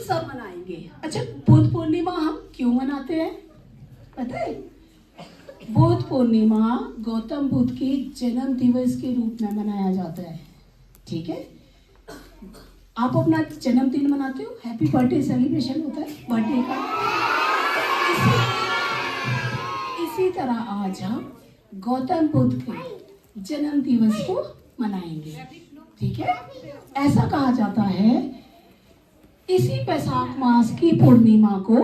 सब मनाएंगे। अच्छा, बुद्ध पूर्णिमा हम क्यों मनाते हैं पता है? बुद्ध पूर्णिमा गौतम बुद्ध के जन्म दिवस के रूप में मनाया जाता है। ठीक है, आप अपना जन्मदिन मनाते हो, हैप्पी बर्थडे सेलिब्रेशन होता है बर्थडे का। इसी तरह आज हम गौतम बुद्ध के जन्म दिवस को मनाएंगे। ठीक है, ऐसा कहा जाता है इसी वैशाख मास की पूर्णिमा को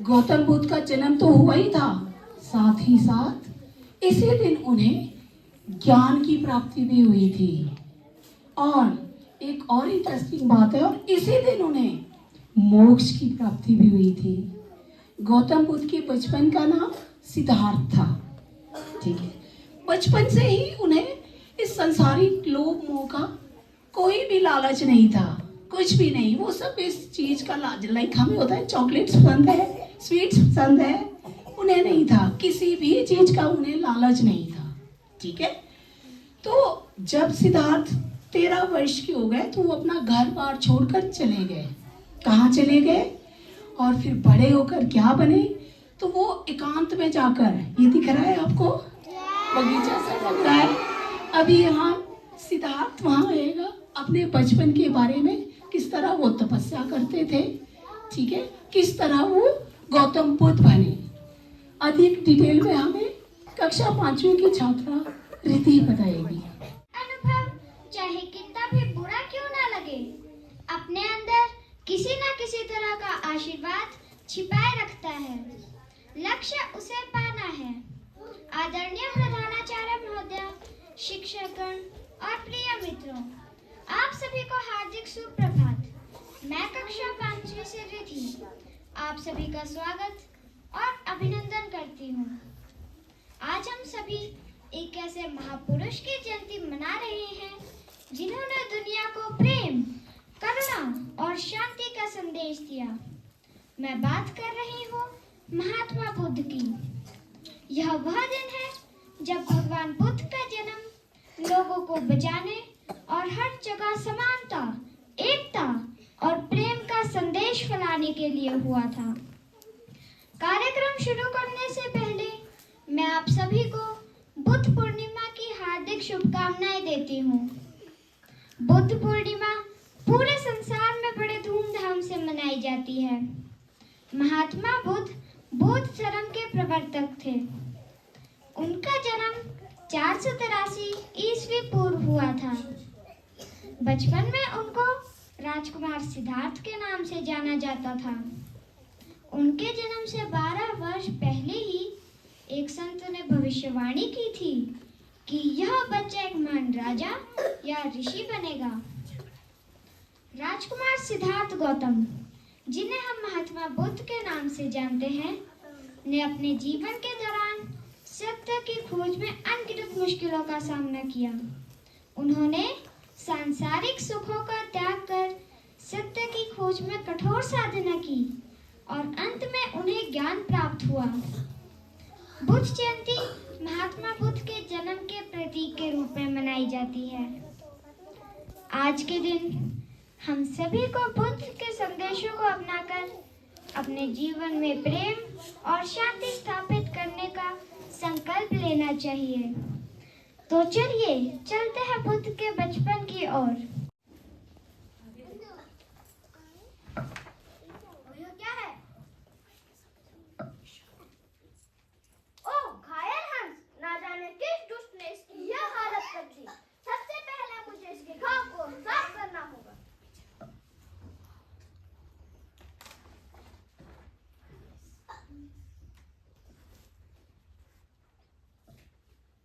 गौतम बुद्ध का जन्म तो हुआ ही था, साथ ही साथ इसी दिन उन्हें ज्ञान की प्राप्ति भी हुई थी। और एक और इंटरेस्टिंग बात है, और इसी दिन उन्हें मोक्ष की प्राप्ति भी हुई थी। गौतम बुद्ध के बचपन का नाम सिद्धार्थ था। ठीक है, बचपन से ही उन्हें इस संसारिक लोभ मोह का कोई भी लालच नहीं था, कुछ भी नहीं। वो सब इस चीज का लाइक हमें होता है चॉकलेट्स पसंद है, स्वीट्स पसंद है, उन्हें नहीं था, किसी भी चीज का उन्हें लालच नहीं था। ठीक है, तो जब सिद्धार्थ 13 वर्ष के हो गए तो वो अपना घर बार छोड़कर चले गए। कहाँ चले गए? और फिर बड़े होकर क्या बने? तो वो एकांत में जाकर, ये दिख रहा है आपको बगीचा सा लग रहा है, अभी यहाँ सिद्धार्थ वहाँ आएगा अपने बचपन के बारे में, किस तरह वो तपस्या करते थे। ठीक है, किस तरह वो गौतम बुद्ध बने। अधिक डिटेल में हमें कक्षा 5वीं की छात्रा रिद्धि बताएगी। अनुभव चाहे कितना भी बुरा क्यों ना लगे, अपने अंदर किसी न किसी तरह का आशीर्वाद छिपाए रखता है। लक्ष्य उसे पाना है। आदरणीय प्रधानाचार्य महोदय, शिक्षकगण और प्रिय मित्रों, आप सभी को हार्दिक सुप्रभात। मैं कक्षा 5वीं से रिद्धि आप सभी का स्वागत और अभिनंदन करती हूँ। आज हम सभी एक ऐसे महापुरुष की जयंती मना रहे हैं जिन्होंने दुनिया को प्रेम, करुणा और शांति का संदेश दिया। मैं बात कर रही हूँ महात्मा बुद्ध की। यह वह दिन है जब भगवान बुद्ध का जन्म लोगों को बचाने और हर जगह समानता, एकता और प्रेम का संदेश फैलाने के लिए हुआ था। कार्यक्रम शुरू करने से पहले मैं आप सभी को बुद्ध पूर्णिमा की हार्दिक शुभकामनाएं देती हूँ। बुद्ध पूर्णिमा पूरे संसार में बड़े धूमधाम से मनाई जाती है। महात्मा बुद्ध बौद्ध धर्म के प्रवर्तक थे। उनका जन्म 483 ईस्वी पूर्व हुआ था। बचपन में उनको राजकुमार सिद्धार्थ के नाम से जाना जाता था। उनके जन्म से 12 वर्ष पहले ही एक संत ने भविष्यवाणी की थी कि यह बच्चा एक महान राजा या ऋषि बनेगा। राजकुमार सिद्धार्थ गौतम, जिन्हें हम महात्मा बुद्ध के नाम से जानते हैं, ने अपने जीवन के दौरान सत्य की खोज में अनगिनत मुश्किलों का सामना किया। उन्होंने सांसारिक सुखों का त्याग कर सत्य की खोज में कठोर साधना की और अंत में उन्हें ज्ञान प्राप्त हुआ। बुद्ध जयंती महात्मा बुद्ध के जन्म के प्रतीक के रूप में मनाई जाती है। आज के दिन हम सभी को बुद्ध के संदेशों को अपनाकर अपने जीवन में प्रेम और शांति स्थापित करने का संकल्प लेना चाहिए। तो चलिए चलते हैं बुद्ध के बचपन की ओर। क्या है? ओह घायल हंस, ना जाने किस दुष्ट ने इसकी यह हालत कर दी। सबसे पहले मुझे इसके घाव को साफ करना होगा।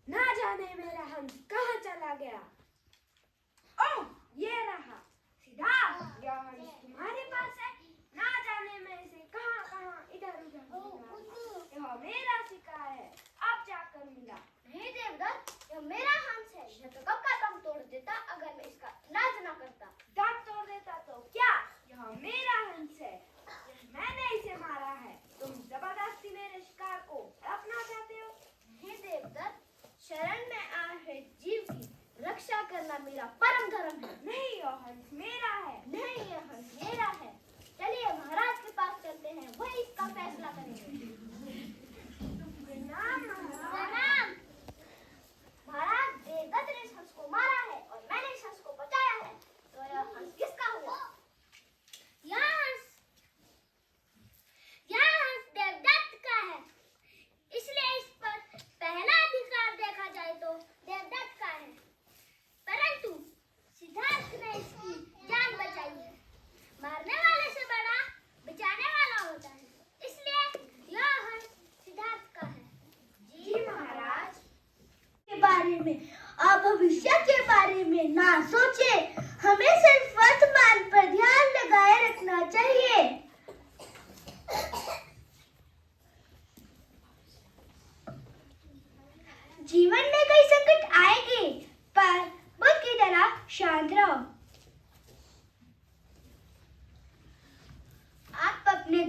ना जाने मेरा हंस कहाँ चला गया। ओह ये रहा। सिद्धार्थ, यह हंस तुम्हारे पास है। ना जाने मैं इसे कहाँ कहाँ इधर उधर यह मेरा शिकार है। अब जाकर मिला। नहीं देवदत्त, यह मेरा हंस है। यह तो कब का दम तोड़ देता अगर मैं इसका इलाज न करता। दम तोड़ देता तो क्या? यह मेरा हंस है। मैंने इसे मारा है। तुम जबरदस्ती मेरे शिकार को अपना चाहते हो। नहीं देवदत्त, शरण में आए जीव की रक्षा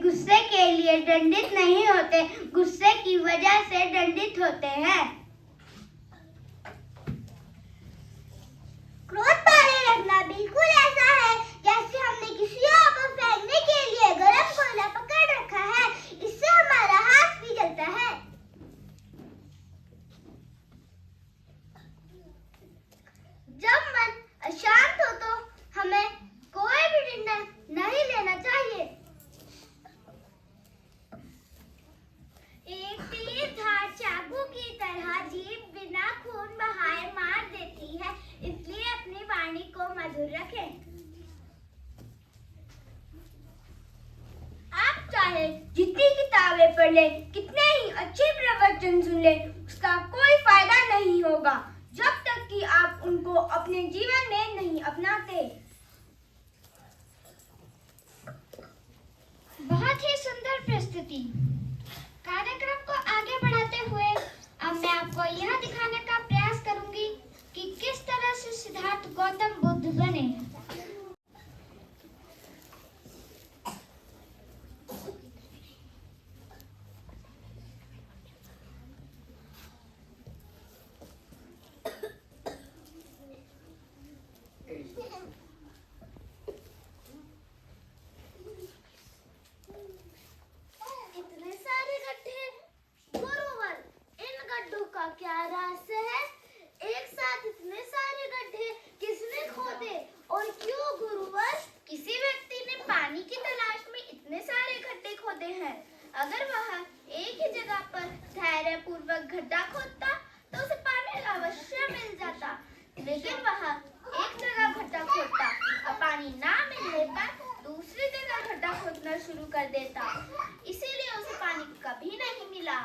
गुस्से के लिए दंडित नहीं होते, गुस्से की वजह से दंडित होते हैं। क्रोध पाले रखना बिल्कुल ऐसा है जैसे हमने किसी आग को फेंकने के लिए गर्म कोयला पकड़ रखा है, इससे हमारा हाथ भी जलता है। जब मन अशांत हो तो हमें कोई भी निर्णय नहीं लेना चाहिए। एक तीर धार चाकू की तरह जीभ बिना खून बहाए मार देती है, इसलिए अपनी वाणी को मधुर रखें। आप चाहे जितनी किताबें पढ़ लें, कितने ही अच्छे प्रवचन सुन लें, उसका कोई फायदा नहीं होगा जब तक कि आप उनको अपने जीवन में नहीं अपनाते। बहुत ही सुंदर प्रस्तुति। कार्यक्रम को आगे बढ़ाते हुए अब मैं आपको यह दिखाने का प्रयास करूंगी कि किस तरह से सिद्धार्थ गौतम बुद्ध बने। इतने सारे गड्ढे, गुरुवर, इन गड्ढों का क्या रहस्य है? एक साथ इतने सारे गड्ढे किसने खोदे और क्यों गुरुवर? किसी व्यक्ति ने पानी की तलाश में इतने सारे गड्ढे खोदे हैं। अगर वह एक ही जगह पर धैर्य पूर्वक गड्ढा खोदता तो उसे पानी अवश्य मिल जाता, लेकिन वह एक जगह गड्ढा खोदता और पानी ना मिलने पर दूसरी जगह गड्ढा खोदना शुरू कर देता, इसीलिए उसे पानी कभी नहीं मिला।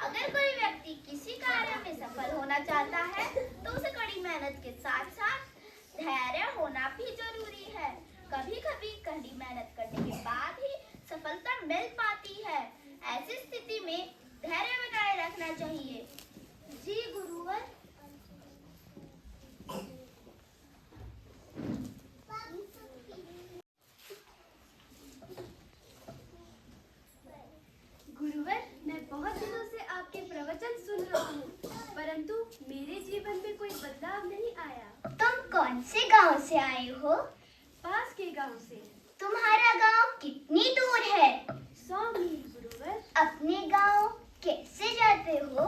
अगर कोई व्यक्ति किसी कार्य में सफल होना चाहता है तो उसे कड़ी मेहनत के साथ साथ धैर्य होना भी जरूरी है। कभी कभी कड़ी मेहनत करने के बाद ही सफलता मिल पाती है। ऐसी स्थिति में धैर्य बनाए रखना चाहिए। जी गुरुवर। गुरुवर, मैं बहुत दिनों से आपके प्रवचन सुन रहा हूँ, परंतु मेरे जीवन में कोई बदलाव नहीं आया। तुम कौन से गांव से आए हो? पास के गांव से। तुम्हारा गांव कितनी दूर है? 100 मील गुरुवर। अपने गांव कैसे जाते हो?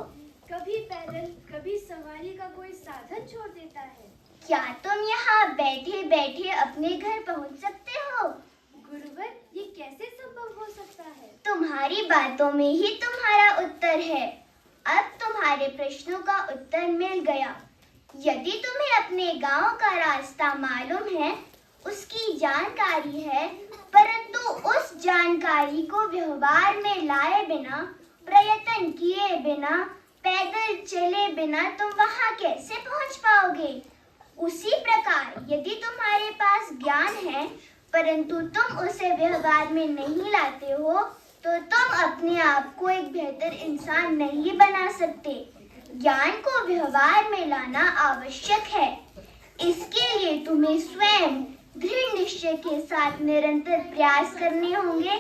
कभी पैदल, कभी सवारी का कोई साधन छोड़ देता है। क्या तुम यहाँ बैठे बैठे अपने घर पहुँच सकते हो? गुरुवर, ये कैसे संभव हो सकता है? तुम्हारी बातों में ही तुम्हारा उत्तर है। अब तुम्हारे प्रश्नों का उत्तर मिल गया। यदि तुम्हें अपने गांव का रास्ता मालूम है, उसकी जानकारी है, परंतु उस जानकारी को व्यवहार में लाए बिना, प्रयत्न किए बिना, पैदल चले बिना तुम वहां कैसे पहुंच पाओगे? उसी प्रकार यदि तुम्हारे पास ज्ञान है परंतु तुम उसे व्यवहार में नहीं लाते हो तो तुम अपने आप को एक बेहतर इंसान नहीं बना सकते। ज्ञान को व्यवहार में लाना आवश्यक है। इसके लिए तुम्हें स्वयं दृढ़ निश्चय के साथ निरंतर प्रयास करने होंगे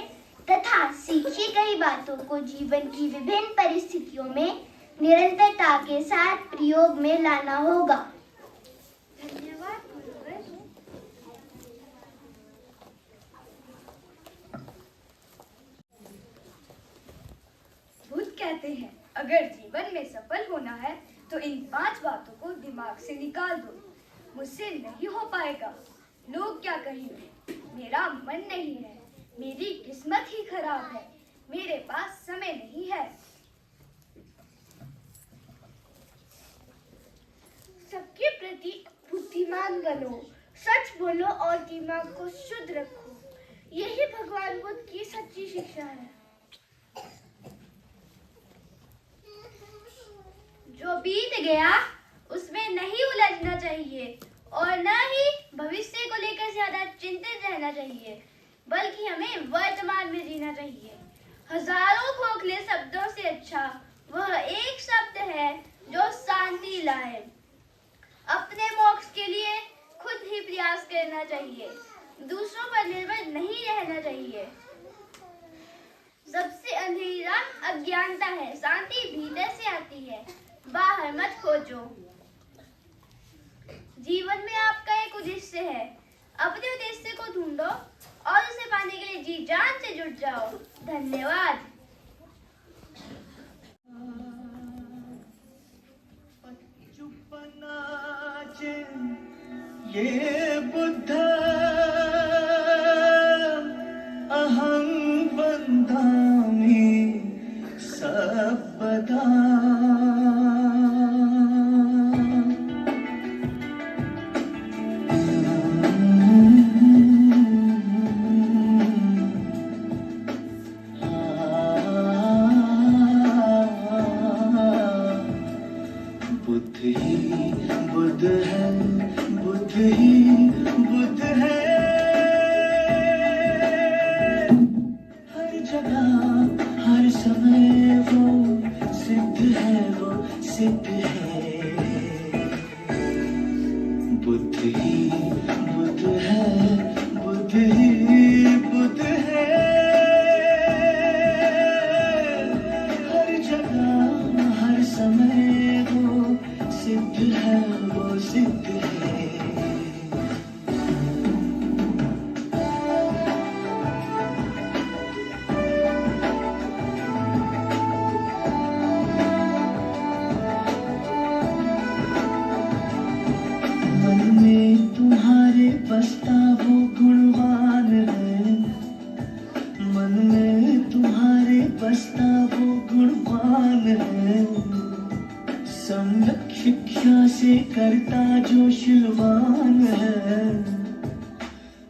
तथा सीखी गई बातों को जीवन की विभिन्न परिस्थितियों में निरंतरता के साथ प्रयोग में लाना होगा। धन्यवाद गुरुवर। बुद्ध कहते हैं, अगर जीवन में सफल होना है तो इन 5 बातों को दिमाग से निकाल दो। मुझसे नहीं हो पाएगा, लोग क्या कहेंगे, मेरा मन नहीं है, मेरी किस्मत ही खराब है, मेरे पास समय नहीं है। सबके प्रति बुद्धिमान बनो, सच बोलो और दिमाग को शुद्ध रखो। यही भगवान बुद्ध की सच्ची शिक्षा है। जो बीत गया उसमें नहीं उलझना चाहिए और न ही भविष्य को लेकर ज्यादा चिंतित रहना चाहिए, बल्कि हमें वर्तमान में जीना चाहिए। हजारों खोखले शब्दों से अच्छा वह एक शब्द है जो शांति लाए। अपने मोक्ष के लिए खुद ही प्रयास करना चाहिए, दूसरों पर निर्भर नहीं रहना चाहिए। सबसे अंधेरा अज्ञानता है, शांति भीतर से आती है, बाहर मत खोजो। जीवन में आपका एक उद्देश्य है, अपने उद्देश्य को ढूंढो और उसे पाने के लिए जी जान से जुट जाओ। धन्यवाद। ये बुद्ध अहं वन्दामि सर्वदा। बुद्ध ही बुद्ध है, बुद्ध ही बुद्ध है, हर जगह हर समय वो सिद्ध है, वो सिद्ध है। बुद्ध ही बुद्ध है, बुद्ध ही बुद्ध है, हर जगह हर समय वो सिद्ध है, वो सिद्ध है। मन में तुम्हारे बसता वो गुणवान है, मन में तुम्हारे बसता वो गुणवान है। सम्यक शिक्षा से करता जो शिलवान है,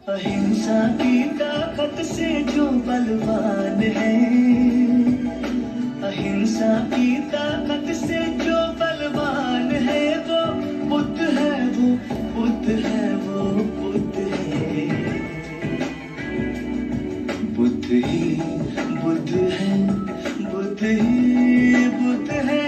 अहिंसा की ताकत से जो बलवान है, अहिंसा की ताकत से जो बलवान है, वो बुद्ध है, वो बुद्ध है, वो बुद्ध है। बुद्ध ही बुद्ध है, बुद्ध ही बुद्ध है।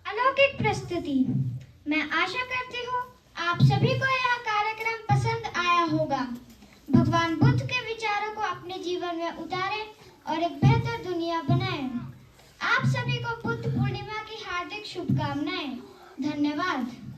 अलौकिक प्रस्तुति। मैं आशा करती हूँ आप सभी को यह कार्यक्रम पसंद आया होगा। भगवान बुद्ध के विचारों को अपने जीवन में उतारें और एक बेहतर दुनिया बनाएं। आप सभी को बुद्ध पूर्णिमा की हार्दिक शुभकामनाएं। धन्यवाद।